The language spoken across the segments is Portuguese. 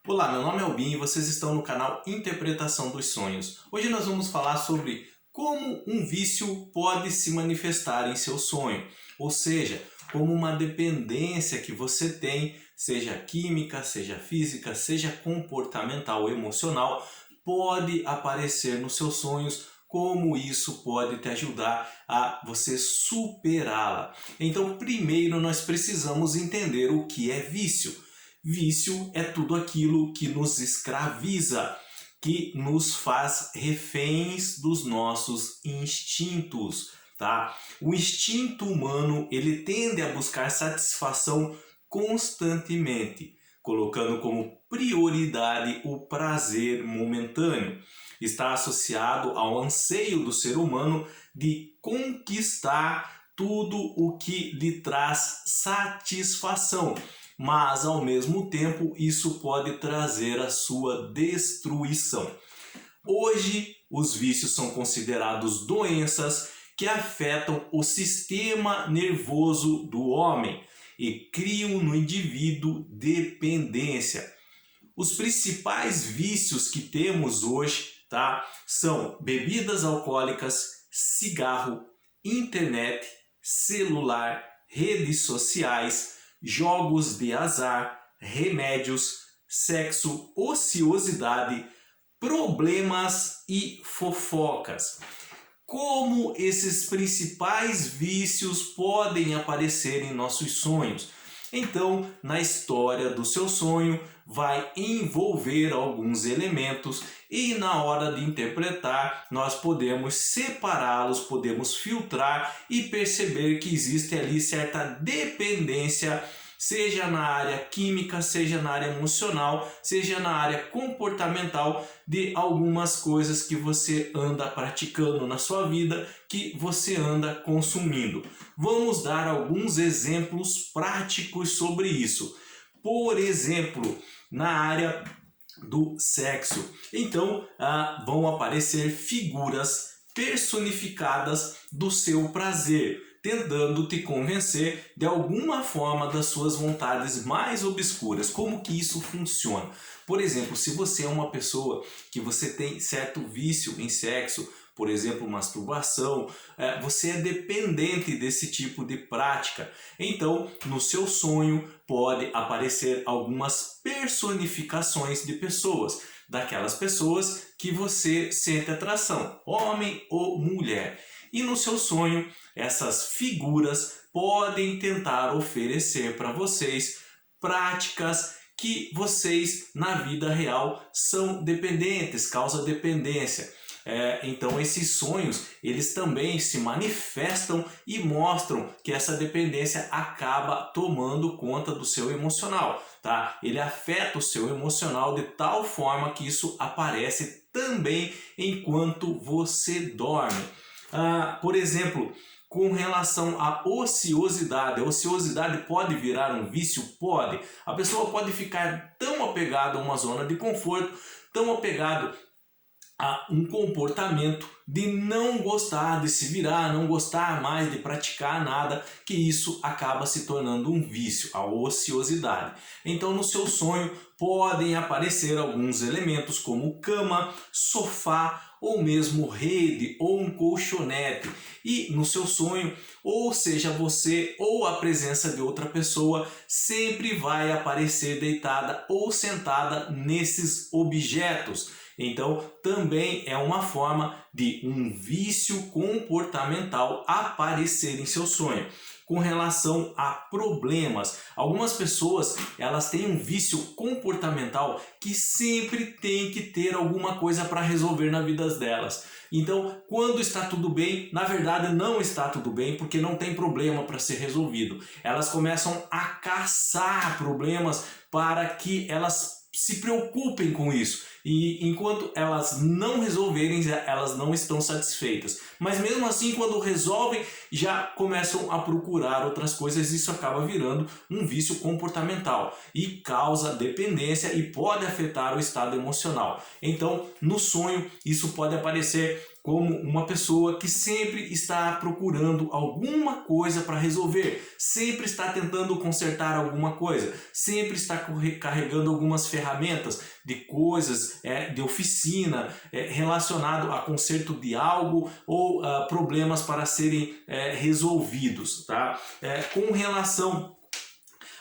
Olá, meu nome é Albin e vocês estão no canal Interpretação dos Sonhos. Hoje nós vamos falar sobre como um vício pode se manifestar em seu sonho, ou seja, como uma dependência que você tem, seja química, seja física, seja comportamental ou emocional, pode aparecer nos seus sonhos, como isso pode te ajudar a você superá-la. Então, primeiro nós precisamos entender o que é vício. Vício é tudo aquilo que nos escraviza, que nos faz reféns dos nossos instintos, tá? O instinto humano, ele tende a buscar satisfação constantemente, colocando como prioridade o prazer momentâneo. Está associado ao anseio do ser humano de conquistar tudo o que lhe traz satisfação, mas ao mesmo tempo isso pode trazer a sua destruição. Hoje, os vícios são considerados doenças que afetam o sistema nervoso do homem e criam no indivíduo dependência. Os principais vícios que temos hoje, tá, são bebidas alcoólicas, cigarro, internet, celular, redes sociais, jogos de azar, remédios, sexo, ociosidade, problemas e fofocas. Como esses principais vícios podem aparecer em nossos sonhos? Então, na história do seu sonho, vai envolver alguns elementos e na hora de interpretar, nós podemos separá-los, podemos filtrar e perceber que existe ali certa dependência, seja na área química, seja na área emocional, seja na área comportamental, de algumas coisas que você anda praticando na sua vida, que você anda consumindo. Vamos dar alguns exemplos práticos sobre isso. Por exemplo, na área do sexo. Então, vão aparecer figuras personificadas do seu prazer, tentando te convencer de alguma forma das suas vontades mais obscuras. Como que isso funciona? Por exemplo, se você é uma pessoa que você tem certo vício em sexo, por exemplo, masturbação, você é dependente desse tipo de prática. Então, no seu sonho pode aparecer algumas personificações de pessoas, daquelas pessoas que você sente atração, homem ou mulher. E no seu sonho, essas figuras podem tentar oferecer para vocês práticas que vocês na vida real são dependentes, causa dependência. Então esses sonhos, eles também se manifestam e mostram que essa dependência acaba tomando conta do seu emocional, tá? Ele afeta o seu emocional de tal forma que isso aparece também enquanto você dorme. Por exemplo, com relação à ociosidade, a ociosidade pode virar um vício? Pode. A pessoa pode ficar tão apegada a uma zona de conforto, tão apegado a um comportamento de não gostar de se virar, não gostar mais de praticar nada, que isso acaba se tornando um vício, a ociosidade. Então no seu sonho podem aparecer alguns elementos como cama, sofá ou mesmo rede ou um colchonete. E no seu sonho, ou seja você ou a presença de outra pessoa, sempre vai aparecer deitada ou sentada nesses objetos. Então, também é uma forma de um vício comportamental aparecer em seu sonho. Com relação a problemas, algumas pessoas elas têm um vício comportamental que sempre tem que ter alguma coisa para resolver na vida delas. Então, quando está tudo bem, na verdade não está tudo bem, porque não tem problema para ser resolvido. Elas começam a caçar problemas para que elas se preocupem com isso. E enquanto elas não resolverem, elas não estão satisfeitas. Mas mesmo assim, quando resolvem, já começam a procurar outras coisas. Isso acaba virando um vício comportamental e causa dependência e pode afetar o estado emocional. Então, no sonho, isso pode aparecer como uma pessoa que sempre está procurando alguma coisa para resolver, sempre está tentando consertar alguma coisa, sempre está carregando algumas ferramentas de coisas de oficina relacionado a conserto de algo ou problemas para serem resolvidos, tá? Com relação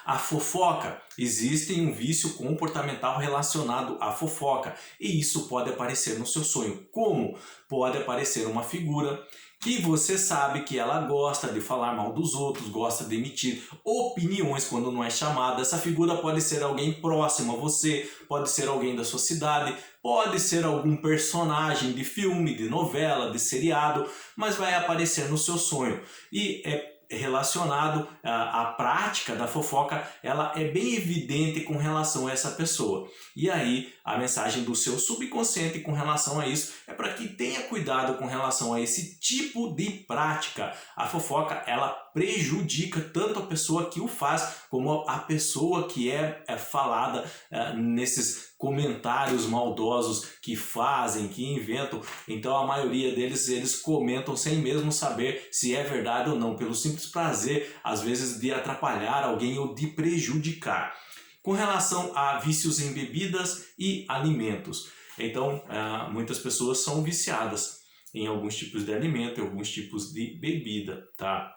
a fofoca, existe um vício comportamental relacionado à fofoca e isso pode aparecer no seu sonho. Como? Pode aparecer uma figura que você sabe que ela gosta de falar mal dos outros, gosta de emitir opiniões quando não é chamada. Essa figura pode ser alguém próximo a você, pode ser alguém da sua cidade, pode ser algum personagem de filme, de novela, de seriado, mas vai aparecer no seu sonho. E relacionado à prática da fofoca, ela é bem evidente com relação a essa pessoa. E aí a mensagem do seu subconsciente com relação a isso é para que tenha cuidado com relação a esse tipo de prática. A fofoca, ela prejudica tanto a pessoa que o faz como a pessoa que é falada nesses comentários maldosos que fazem, que inventam. Então a maioria deles, eles comentam sem mesmo saber se é verdade ou não, pelo simples prazer, às vezes, de atrapalhar alguém ou de prejudicar. Com relação a vícios em bebidas e alimentos, então muitas pessoas são viciadas em alguns tipos de alimento, em alguns tipos de bebida, tá?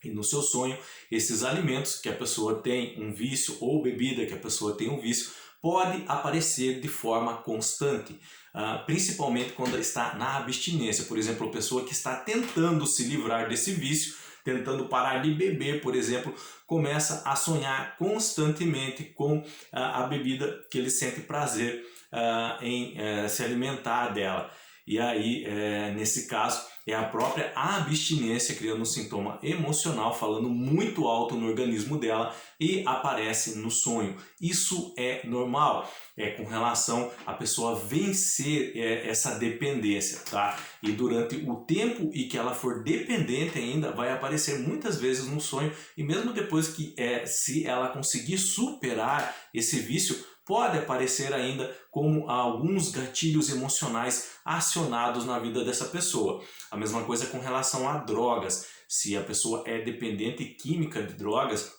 E no seu sonho, esses alimentos que a pessoa tem um vício ou bebida que a pessoa tem um vício, pode aparecer de forma constante, principalmente quando está na abstinência. Por exemplo, a pessoa que está tentando se livrar desse vício, tentando parar de beber, por exemplo, começa a sonhar constantemente com a bebida que ele sente prazer em se alimentar dela. E aí, nesse caso, é a própria abstinência criando um sintoma emocional, falando muito alto no organismo dela e aparece no sonho. Isso é normal, com relação à pessoa vencer essa dependência, tá? E durante o tempo em que ela for dependente ainda, vai aparecer muitas vezes no sonho, e mesmo depois que, se ela conseguir superar esse vício, pode aparecer ainda como alguns gatilhos emocionais acionados na vida dessa pessoa. A mesma coisa com relação a drogas. Se a pessoa é dependente química de drogas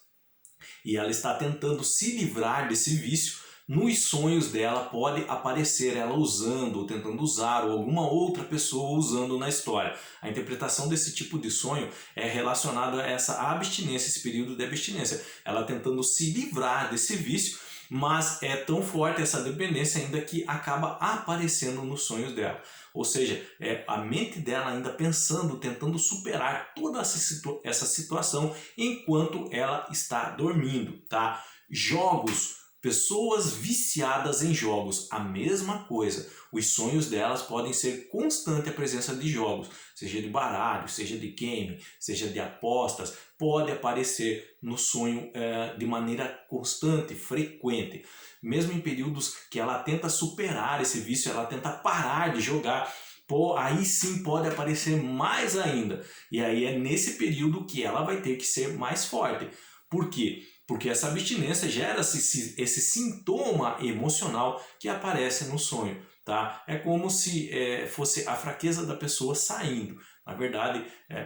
e ela está tentando se livrar desse vício, nos sonhos dela pode aparecer ela usando ou tentando usar, ou alguma outra pessoa usando na história. A interpretação desse tipo de sonho é relacionada a essa abstinência, esse período de abstinência. Ela tentando se livrar desse vício, mas é tão forte essa dependência ainda que acaba aparecendo nos sonhos dela. Ou seja, a mente dela ainda pensando, tentando superar toda essa situação enquanto ela está dormindo, tá? Jogos. Pessoas viciadas em jogos, a mesma coisa. Os sonhos delas podem ser constante a presença de jogos, seja de baralho, seja de game, seja de apostas, pode aparecer no sonho de maneira constante, frequente. Mesmo em períodos que ela tenta superar esse vício, ela tenta parar de jogar, aí sim pode aparecer mais ainda. E aí é nesse período que ela vai ter que ser mais forte. Por quê? Porque essa abstinência gera esse sintoma emocional que aparece no sonho, tá? É como se fosse a fraqueza da pessoa saindo. Na verdade,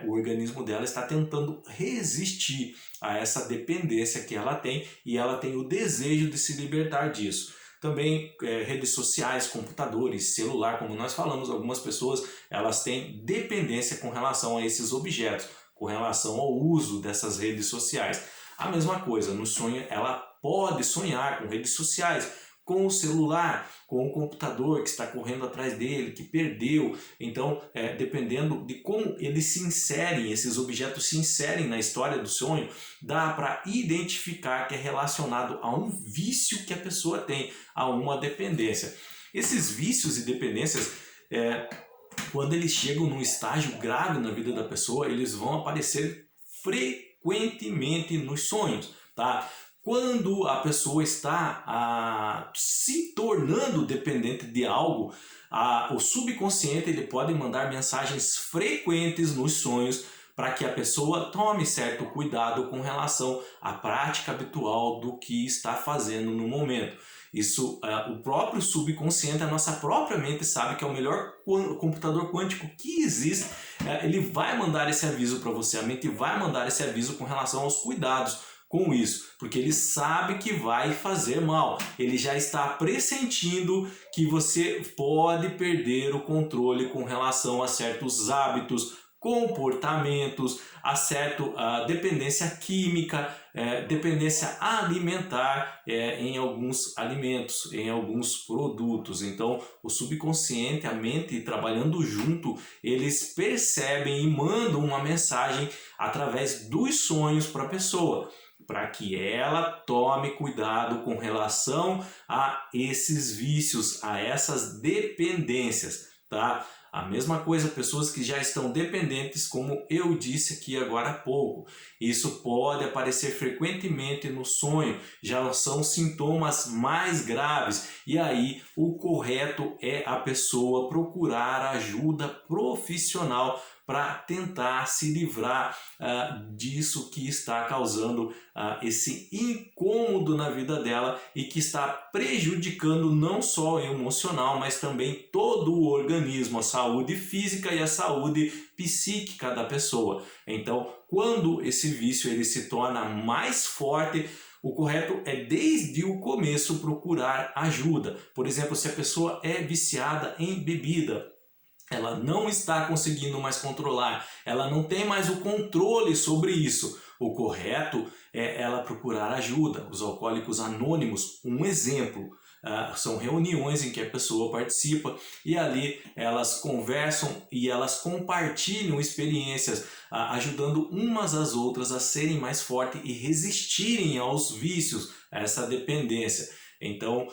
o organismo dela está tentando resistir a essa dependência que ela tem e ela tem o desejo de se libertar disso. Também redes sociais, computadores, celular, como nós falamos, algumas pessoas elas têm dependência com relação a esses objetos, com relação ao uso dessas redes sociais. A mesma coisa, no sonho ela pode sonhar com redes sociais, com o celular, com o computador que está correndo atrás dele, que perdeu. Então, dependendo de como eles se inserem, esses objetos se inserem na história do sonho, dá para identificar que é relacionado a um vício que a pessoa tem, a uma dependência. Esses vícios e dependências, quando eles chegam num estágio grave na vida da pessoa, eles vão aparecer frequentemente nos sonhos, tá? Quando a pessoa está se tornando dependente de algo, o subconsciente ele pode mandar mensagens frequentes nos sonhos para que a pessoa tome certo cuidado com relação à prática habitual do que está fazendo no momento. Isso, o próprio subconsciente, a nossa própria mente sabe que é o melhor computador quântico que existe. Ele vai mandar esse aviso para você, a mente vai mandar esse aviso com relação aos cuidados com isso, porque ele sabe que vai fazer mal. Ele já está pressentindo que você pode perder o controle com relação a certos hábitos, comportamentos, a dependência química, dependência alimentar em alguns alimentos, em alguns produtos. Então, o subconsciente, a mente trabalhando junto, eles percebem e mandam uma mensagem através dos sonhos para a pessoa, para que ela tome cuidado com relação a esses vícios, a essas dependências, tá? A mesma coisa, pessoas que já estão dependentes, como eu disse aqui agora há pouco. Isso pode aparecer frequentemente no sonho, já são sintomas mais graves. E aí o correto é a pessoa procurar ajuda profissional para tentar se livrar disso que está causando esse incômodo na vida dela e que está prejudicando não só o emocional, mas também todo o organismo, a saúde física e a saúde psíquica da pessoa. Então, quando esse vício ele se torna mais forte, o correto é desde o começo procurar ajuda. Por exemplo, se a pessoa é viciada em bebida, ela não está conseguindo mais controlar, ela não tem mais o controle sobre isso. O correto é ela procurar ajuda. Os alcoólicos anônimos, um exemplo, são reuniões em que a pessoa participa e ali elas conversam e elas compartilham experiências, ajudando umas às outras a serem mais fortes e resistirem aos vícios, a essa dependência. Então,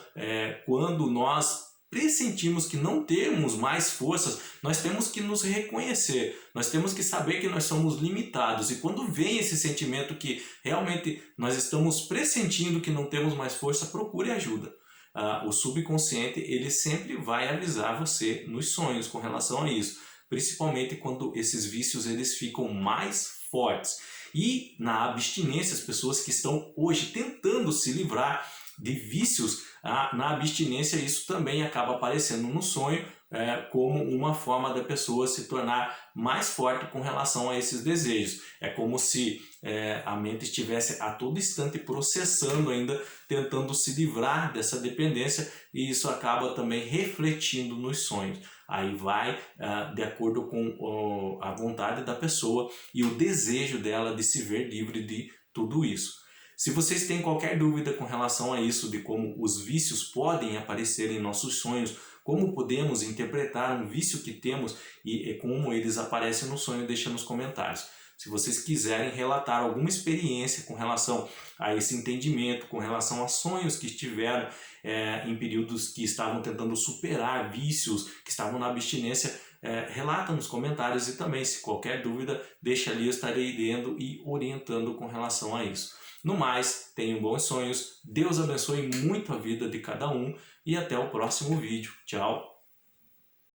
quando nós pressentimos que não temos mais forças, nós temos que nos reconhecer, nós temos que saber que nós somos limitados. E quando vem esse sentimento que realmente nós estamos pressentindo que não temos mais força, procure ajuda. O subconsciente ele sempre vai avisar você nos sonhos com relação a isso, principalmente quando esses vícios eles ficam mais fortes. E na abstinência, as pessoas que estão hoje tentando se livrar de vícios, na abstinência isso também acaba aparecendo no sonho como uma forma da pessoa se tornar mais forte com relação a esses desejos. É como se a mente estivesse a todo instante processando ainda, tentando se livrar dessa dependência, e isso acaba também refletindo nos sonhos. Aí vai de acordo com a vontade da pessoa e o desejo dela de se ver livre de tudo isso. Se vocês têm qualquer dúvida com relação a isso, de como os vícios podem aparecer em nossos sonhos, como podemos interpretar um vício que temos e como eles aparecem no sonho, deixa nos comentários. Se vocês quiserem relatar alguma experiência com relação a esse entendimento, com relação a sonhos que estiveram em períodos que estavam tentando superar vícios, que estavam na abstinência, relata nos comentários, e também, se qualquer dúvida, deixa ali, eu estarei lendo e orientando com relação a isso. No mais, tenham bons sonhos, Deus abençoe muito a vida de cada um e até o próximo vídeo. Tchau!